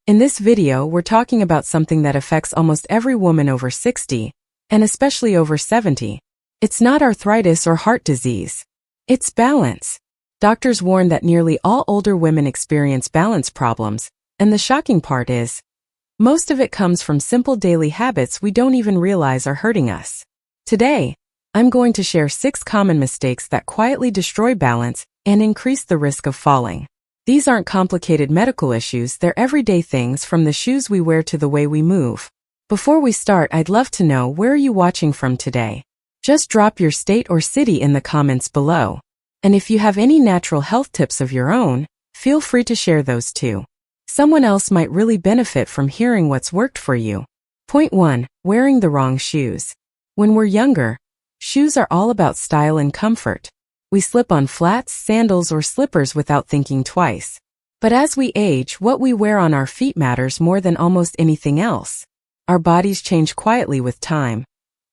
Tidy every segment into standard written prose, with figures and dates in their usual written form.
In this video, we're talking about something that affects almost every woman over 60, and especially over 70. It's not arthritis or heart disease. It's balance. Doctors warn that nearly all older women experience balance problems, and the shocking part is, most of it comes from simple daily habits we don't even realize are hurting us. Today, I'm going to share 6 common mistakes that quietly destroy balance and increase the risk of falling. These aren't complicated medical issues, they're everyday things from the shoes we wear to the way we move. Before we start, I'd love to know, where are you watching from today? Just drop your state or city in the comments below. And if you have any natural health tips of your own, feel free to share those too. Someone else might really benefit from hearing what's worked for you. Point 1. Wearing the wrong shoes. When we're younger, shoes are all about style and comfort. We slip on flats, sandals, or slippers without thinking twice. But as we age, what we wear on our feet matters more than almost anything else. Our bodies change quietly with time.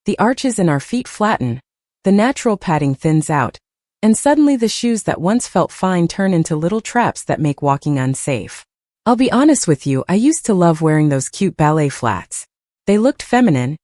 The arches in our feet flatten, the natural padding thins out, and suddenly the shoes that once felt fine turn into little traps that make walking unsafe. I'll be honest with you, I used to love wearing those cute ballet flats. They looked feminine,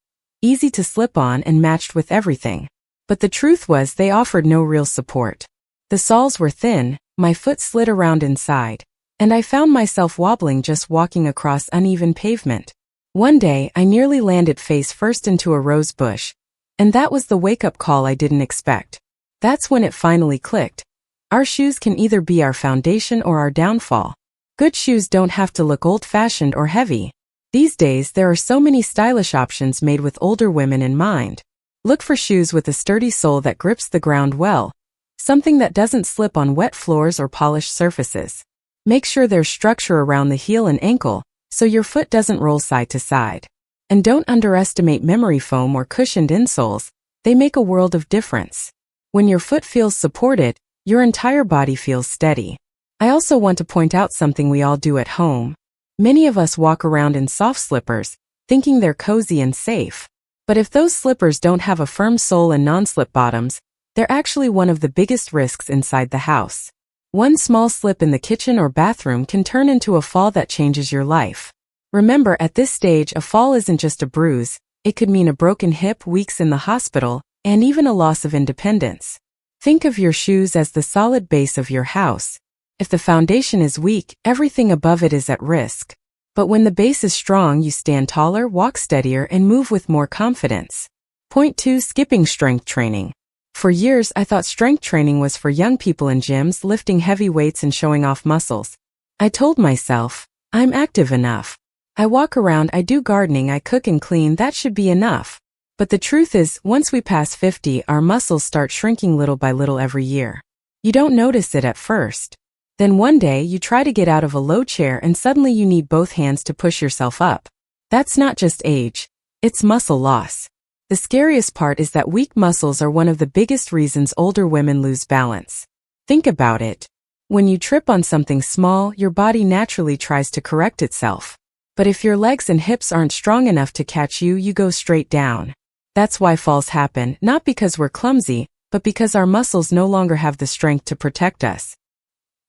easy to slip on, and matched with everything. But the truth was, they offered no real support. The soles were thin, my foot slid around inside, and I found myself wobbling just walking across uneven pavement. One day, I nearly landed face first into a rose bush, and that was the wake-up call I didn't expect. That's when it finally clicked. Our shoes can either be our foundation or our downfall. Good shoes don't have to look old-fashioned or heavy. These days, there are so many stylish options made with older women in mind. Look for shoes with a sturdy sole that grips the ground well, something that doesn't slip on wet floors or polished surfaces. Make sure there's structure around the heel and ankle, so your foot doesn't roll side to side. And don't underestimate memory foam or cushioned insoles, they make a world of difference. When your foot feels supported, your entire body feels steady. I also want to point out something we all do at home. Many of us walk around in soft slippers, thinking they're cozy and safe. But if those slippers don't have a firm sole and non-slip bottoms, they're actually one of the biggest risks inside the house. One small slip in the kitchen or bathroom can turn into a fall that changes your life. Remember, at this stage, a fall isn't just a bruise, it could mean a broken hip, weeks in the hospital, and even a loss of independence. Think of your shoes as the solid base of your house. If the foundation is weak, everything above it is at risk. But when the base is strong, you stand taller, walk steadier, and move with more confidence. Point 2. Skipping strength training. For years, I thought strength training was for young people in gyms lifting heavy weights and showing off muscles. I told myself, I'm active enough. I walk around, I do gardening, I cook and clean, that should be enough. But the truth is, once we pass 50, our muscles start shrinking little by little every year. You don't notice it at first. Then one day, you try to get out of a low chair and suddenly you need both hands to push yourself up. That's not just age, it's muscle loss. The scariest part is that weak muscles are one of the biggest reasons older women lose balance. Think about it. When you trip on something small, your body naturally tries to correct itself. But if your legs and hips aren't strong enough to catch you, you go straight down. That's why falls happen, not because we're clumsy, but because our muscles no longer have the strength to protect us.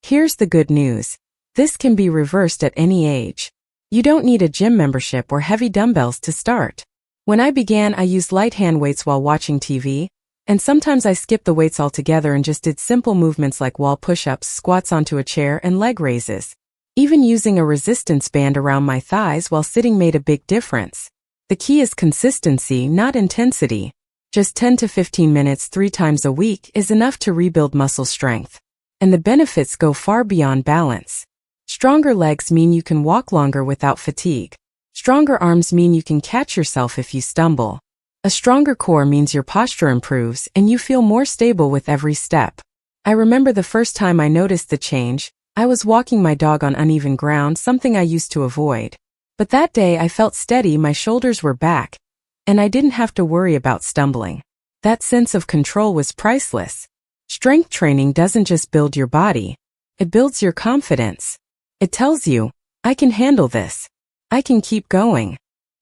Here's the good news. This can be reversed at any age. You don't need a gym membership or heavy dumbbells to start. When I began, I used light hand weights while watching TV, and sometimes I skipped the weights altogether and just did simple movements like wall push-ups, squats onto a chair, and leg raises. Even using a resistance band around my thighs while sitting made a big difference. The key is consistency, not intensity. Just 10 to 15 minutes 3 times a week is enough to rebuild muscle strength. And the benefits go far beyond balance. Stronger legs mean you can walk longer without fatigue. Stronger arms mean you can catch yourself if you stumble. A stronger core means your posture improves and you feel more stable with every step. I remember the first time I noticed the change, I was walking my dog on uneven ground, something I used to avoid. But that day I felt steady, my shoulders were back, and I didn't have to worry about stumbling. That sense of control was priceless. Strength training doesn't just build your body, it builds your confidence. It tells you, I can handle this. I can keep going.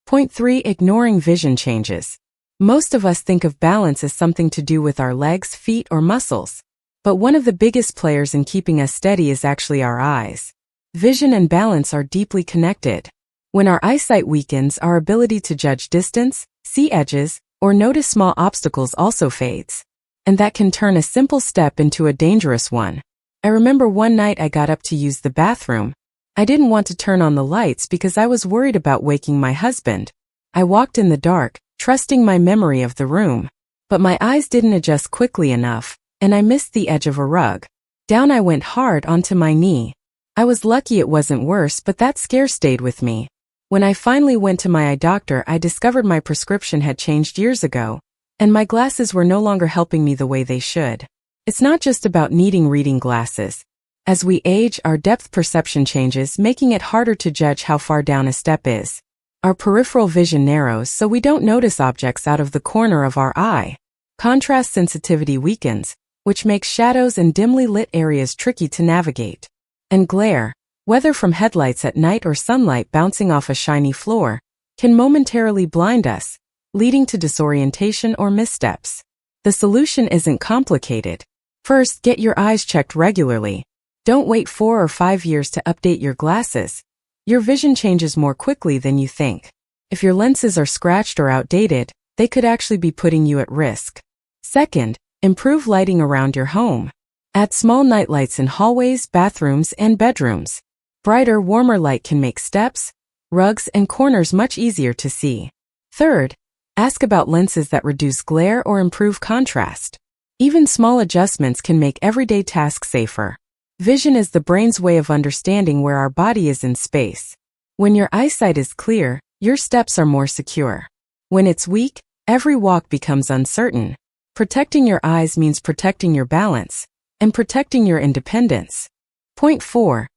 Point 3. Ignoring vision changes. Most of us think of balance as something to do with our legs, feet, or muscles. But one of the biggest players in keeping us steady is actually our eyes. Vision and balance are deeply connected. When our eyesight weakens, our ability to judge distance, see edges, or notice small obstacles also fades. And that can turn a simple step into a dangerous one. I remember one night I got up to use the bathroom. I didn't want to turn on the lights because I was worried about waking my husband. I walked in the dark, trusting my memory of the room. But my eyes didn't adjust quickly enough, and I missed the edge of a rug. Down I went hard onto my knee. I was lucky it wasn't worse, but that scare stayed with me. When I finally went to my eye doctor, I discovered my prescription had changed years ago, and my glasses were no longer helping me the way they should. It's not just about needing reading glasses. As we age, our depth perception changes, making it harder to judge how far down a step is. Our peripheral vision narrows, so we don't notice objects out of the corner of our eye. Contrast sensitivity weakens, which makes shadows and dimly lit areas tricky to navigate. And glare, whether from headlights at night or sunlight bouncing off a shiny floor, can momentarily blind us, leading to disorientation or missteps. The solution isn't complicated. First, get your eyes checked regularly. Don't wait 4 or 5 years to update your glasses. Your vision changes more quickly than you think. If your lenses are scratched or outdated, they could actually be putting you at risk. Second, improve lighting around your home. Add small nightlights in hallways, bathrooms, and bedrooms. Brighter, warmer light can make steps, rugs, and corners much easier to see. Third, ask about lenses that reduce glare or improve contrast. Even small adjustments can make everyday tasks safer. Vision is the brain's way of understanding where our body is in space. When your eyesight is clear, your steps are more secure. When it's weak, every walk becomes uncertain. Protecting your eyes means protecting your balance and protecting your independence. Point 4.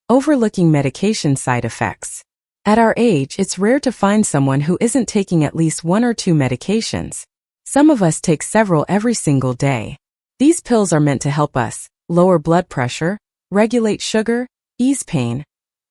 Overlooking medication side effects. At our age, it's rare to find someone who isn't taking at least 1 or 2 medications. Some of us take several every single day. These pills are meant to help us lower blood pressure, regulate sugar, ease pain.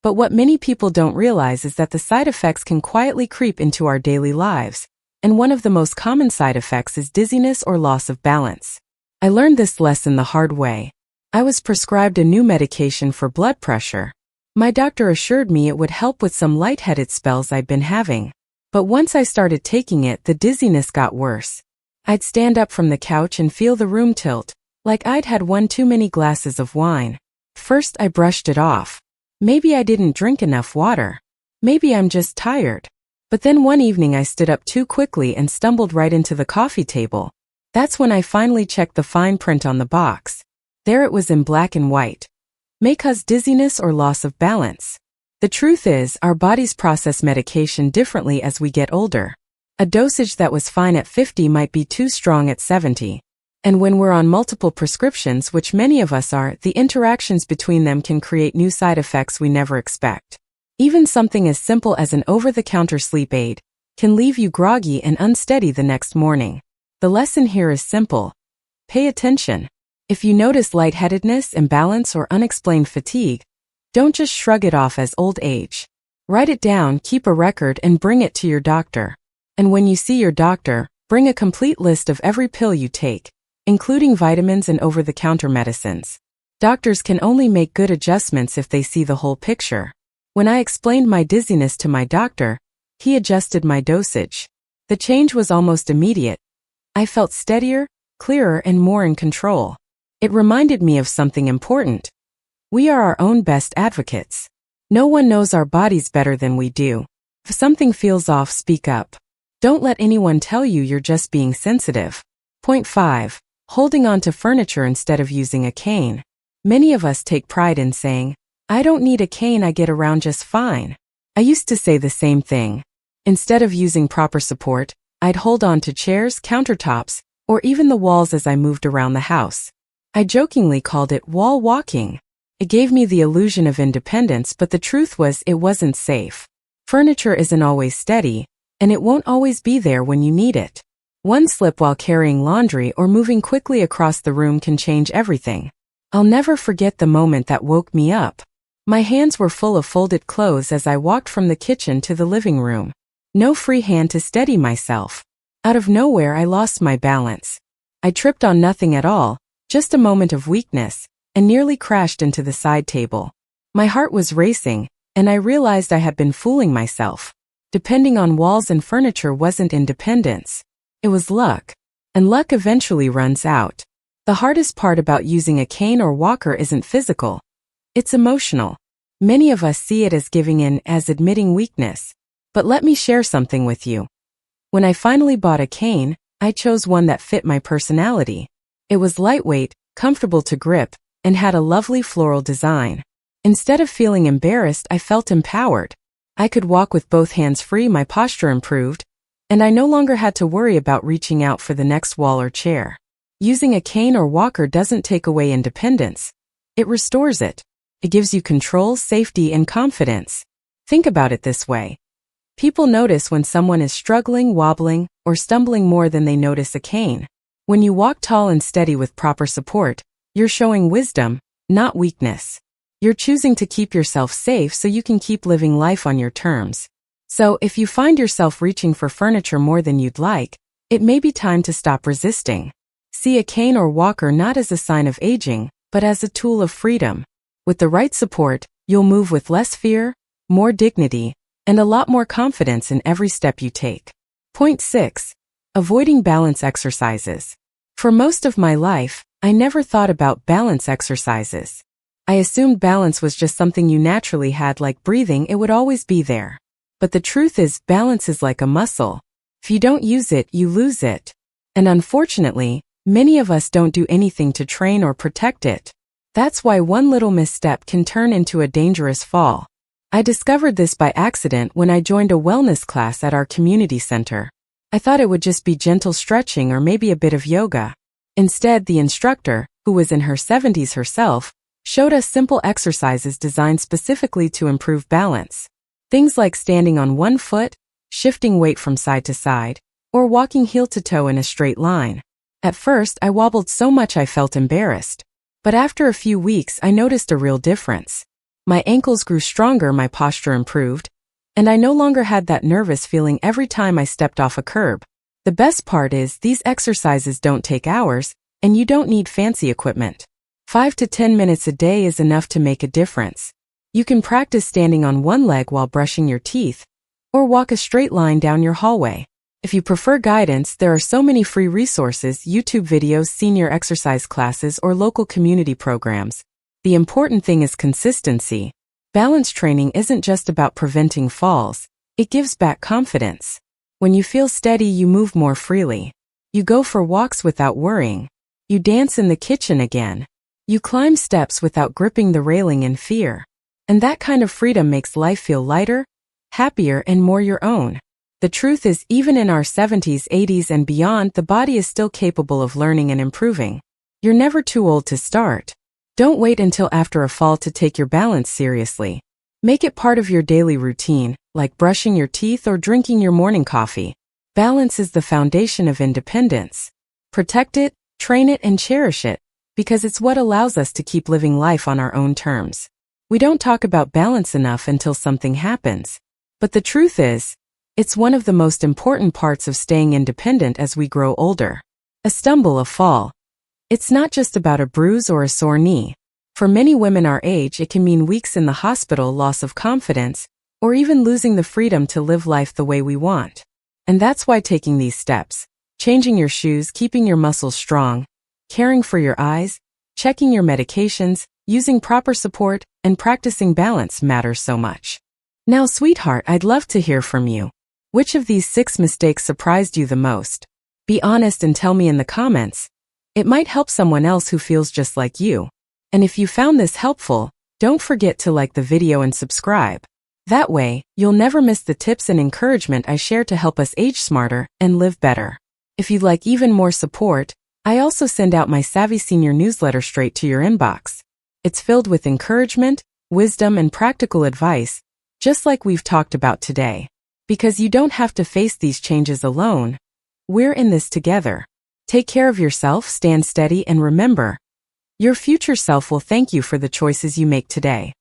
But what many people don't realize is that the side effects can quietly creep into our daily lives, and one of the most common side effects is dizziness or loss of balance. I learned this lesson the hard way. I was prescribed a new medication for blood pressure. My doctor assured me it would help with some lightheaded spells I'd been having. But once I started taking it, the dizziness got worse. I'd stand up from the couch and feel the room tilt, like I'd had one too many glasses of wine. First, I brushed it off. Maybe I didn't drink enough water. Maybe I'm just tired. But then one evening I stood up too quickly and stumbled right into the coffee table. That's when I finally checked the fine print on the box. There it was in black and white. May cause dizziness or loss of balance. The truth is, our bodies process medication differently as we get older. A dosage that was fine at 50 might be too strong at 70. And when we're on multiple prescriptions, which many of us are, the interactions between them can create new side effects we never expect. Even something as simple as an over-the-counter sleep aid can leave you groggy and unsteady the next morning. The lesson here is simple. Pay attention. If you notice lightheadedness, imbalance, or unexplained fatigue, don't just shrug it off as old age. Write it down, keep a record, and bring it to your doctor. And when you see your doctor, bring a complete list of every pill you take, including vitamins and over-the-counter medicines. Doctors can only make good adjustments if they see the whole picture. When I explained my dizziness to my doctor, he adjusted my dosage. The change was almost immediate. I felt steadier, clearer, and more in control. It reminded me of something important. We are our own best advocates. No one knows our bodies better than we do. If something feels off, speak up. Don't let anyone tell you you're just being sensitive. Point 5. Holding on to furniture instead of using a cane. Many of us take pride in saying, "I don't need a cane, I get around just fine." I used to say the same thing. Instead of using proper support, I'd hold on to chairs, countertops, or even the walls as I moved around the house. I jokingly called it wall walking. It gave me the illusion of independence, but the truth was it wasn't safe. Furniture isn't always steady, and it won't always be there when you need it. One slip while carrying laundry or moving quickly across the room can change everything. I'll never forget the moment that woke me up. My hands were full of folded clothes as I walked from the kitchen to the living room. No free hand to steady myself. Out of nowhere, I lost my balance. I tripped on nothing at all, just a moment of weakness, and nearly crashed into the side table. My heart was racing, and I realized I had been fooling myself. Depending on walls and furniture wasn't independence. It was luck. And luck eventually runs out. The hardest part about using a cane or walker isn't physical. It's emotional. Many of us see it as giving in, as admitting weakness. But let me share something with you. When I finally bought a cane, I chose one that fit my personality. It was lightweight, comfortable to grip, and had a lovely floral design. Instead of feeling embarrassed, I felt empowered. I could walk with both hands free, my posture improved, and I no longer had to worry about reaching out for the next wall or chair. Using a cane or walker doesn't take away independence. It restores it. It gives you control, safety, and confidence. Think about it this way. People notice when someone is struggling, wobbling, or stumbling more than they notice a cane. When you walk tall and steady with proper support, you're showing wisdom, not weakness. You're choosing to keep yourself safe so you can keep living life on your terms. So, if you find yourself reaching for furniture more than you'd like, it may be time to stop resisting. See a cane or walker not as a sign of aging, but as a tool of freedom. With the right support, you'll move with less fear, more dignity, and a lot more confidence in every step you take. Point 6. Avoiding balance exercises. For most of my life, I never thought about balance exercises. I assumed balance was just something you naturally had, like breathing, it would always be there. But the truth is, balance is like a muscle. If you don't use it, you lose it. And unfortunately, many of us don't do anything to train or protect it. That's why one little misstep can turn into a dangerous fall. I discovered this by accident when I joined a wellness class at our community center. I thought it would just be gentle stretching or maybe a bit of yoga. Instead, the instructor, who was in her 70s herself, showed us simple exercises designed specifically to improve balance. Things like standing on one foot, shifting weight from side to side, or walking heel to toe in a straight line. At first, I wobbled so much I felt embarrassed. But after a few weeks, I noticed a real difference. My ankles grew stronger, my posture improved, and I no longer had that nervous feeling every time I stepped off a curb. The best part is, these exercises don't take hours, and you don't need fancy equipment. 5 to 10 minutes a day is enough to make a difference. You can practice standing on one leg while brushing your teeth, or walk a straight line down your hallway. If you prefer guidance, there are so many free resources, YouTube videos, senior exercise classes, or local community programs. The important thing is consistency. Balance training isn't just about preventing falls. It gives back confidence. When you feel steady, you move more freely. You go for walks without worrying. You dance in the kitchen again. You climb steps without gripping the railing in fear. And that kind of freedom makes life feel lighter, happier, and more your own. The truth is, even in our 70s, 80s, and beyond, the body is still capable of learning and improving. You're never too old to start. Don't wait until after a fall to take your balance seriously. Make it part of your daily routine, like brushing your teeth or drinking your morning coffee. Balance is the foundation of independence. Protect it, train it, and cherish it, because it's what allows us to keep living life on our own terms. We don't talk about balance enough until something happens. But the truth is, it's one of the most important parts of staying independent as we grow older. A stumble, a fall. It's not just about a bruise or a sore knee. For many women our age, it can mean weeks in the hospital, loss of confidence, or even losing the freedom to live life the way we want. And that's why taking these steps, changing your shoes, keeping your muscles strong, caring for your eyes, checking your medications, using proper support, and practicing balance matters so much. Now, sweetheart, I'd love to hear from you. Which of these 6 mistakes surprised you the most? Be honest and tell me in the comments. It might help someone else who feels just like you. And if you found this helpful, don't forget to like the video and subscribe. That way, you'll never miss the tips and encouragement I share to help us age smarter and live better. If you'd like even more support, I also send out my Savvy Senior newsletter straight to your inbox. It's filled with encouragement, wisdom, and practical advice, just like we've talked about today. Because you don't have to face these changes alone. We're in this together. Take care of yourself, stand steady, and remember, your future self will thank you for the choices you make today.